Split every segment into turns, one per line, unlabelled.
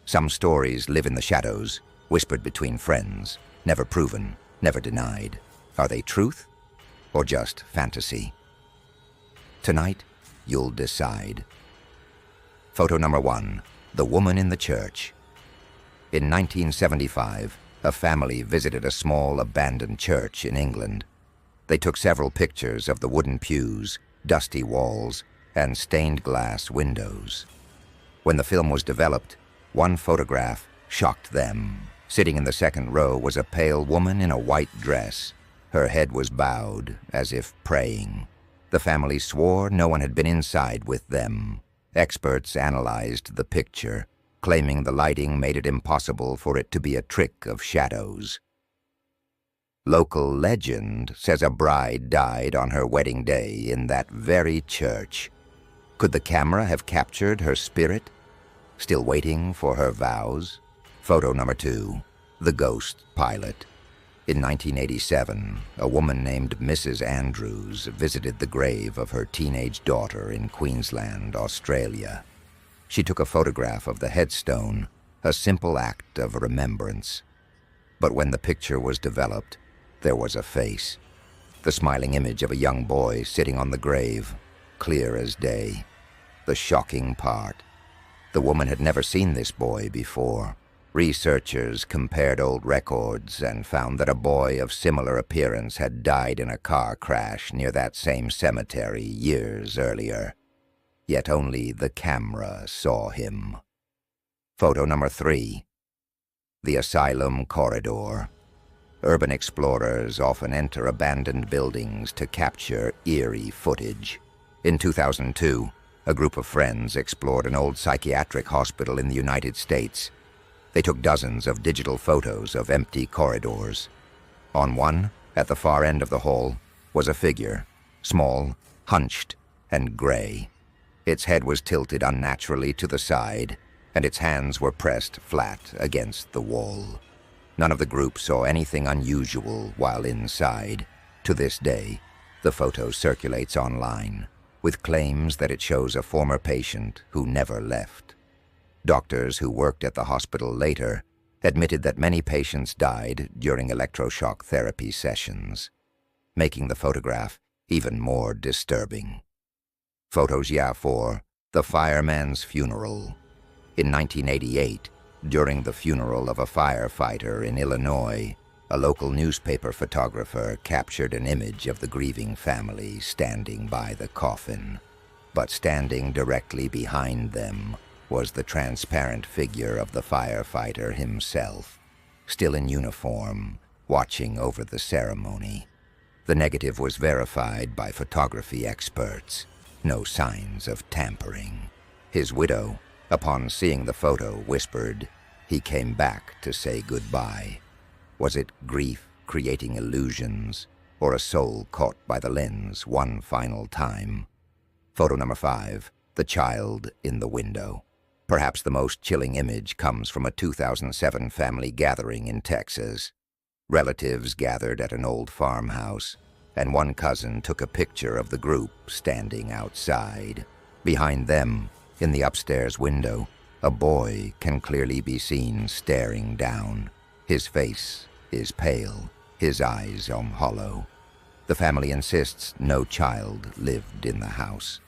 Some stories live in the shadows, whispered between friends, never proven, never denied. Are they truth or just fantasy? Tonight, you'll decide. Photo number 1, the woman in the church. In 1975, a family visited a small abandoned church in England. They took several pictures of the wooden pews, dusty walls, and stained glass windows. When the film was developed, one photograph shocked them. Sitting in the second row was a pale woman in a white dress. Her head was bowed, as if praying. The family swore no one had been inside with them. Experts analyzed the picture, claiming the lighting made it impossible for it to be a trick of shadows. Local legend says a bride died on her wedding day in that very church. Could the camera have captured her spirit, still waiting for her vows? Photo number 2, the ghost pilot. In 1987, a woman named Mrs. Andrews visited the grave of her teenage daughter in Queensland, Australia. She took a photograph of the headstone, a simple act of remembrance. But when the picture was developed, there was a face. The smiling image of a young boy sitting on the grave, clear as day. The shocking part: the woman had never seen this boy before. Researchers compared old records and found that a boy of similar appearance had died in a car crash near that same cemetery years earlier. Yet only the camera saw him. Photo number 3, the asylum corridor. Urban explorers often enter abandoned buildings to capture eerie footage. In 2002, a group of friends explored an old psychiatric hospital in the United States. They took dozens of digital photos of empty corridors. On one, at the far end of the hall, was a figure, small, hunched, and gray. Its head was tilted unnaturally to the side, and its hands were pressed flat against the wall. None of the group saw anything unusual while inside. To this day, the photo circulates online, with claims that it shows a former patient who never left. Doctors who worked at the hospital later admitted that many patients died during electroshock therapy sessions, making the photograph even more disturbing. Photos 4, the fireman's funeral. In 1988, during the funeral of a firefighter in Illinois, a local newspaper photographer captured an image of the grieving family standing by the coffin. But standing directly behind them was the transparent figure of the firefighter himself, still in uniform, watching over the ceremony. The negative was verified by photography experts. No signs of tampering. His widow, upon seeing the photo, whispered, "He came back to say goodbye." Was it grief creating illusions, or a soul caught by the lens one final time? Photo number 5, the child in the window. Perhaps the most chilling image comes from a 2007 family gathering in Texas. Relatives gathered at an old farmhouse, and one cousin took a picture of the group standing outside. Behind them, in the upstairs window, a boy can clearly be seen staring down. His face is pale, his eyes hollow. The family insists no child lived in the house.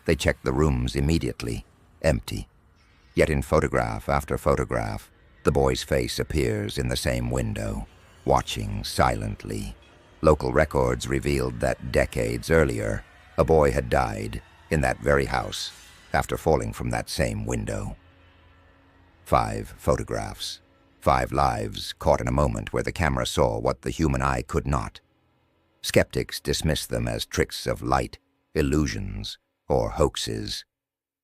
They check the rooms immediately, empty. Yet in photograph after photograph, the boy's face appears in the same window, watching silently. Local records revealed that decades earlier, a boy had died in that very house after falling from that same window. 5 photographs, 5 lives caught in a moment where the camera saw what the human eye could not. Skeptics dismiss them as tricks of light, illusions, or hoaxes.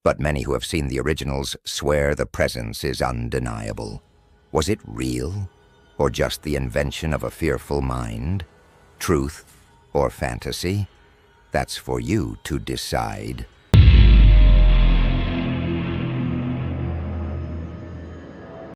But many who have seen the originals swear the presence is undeniable. Was it real, or just the invention of a fearful mind? Truth or fantasy? That's for you to decide.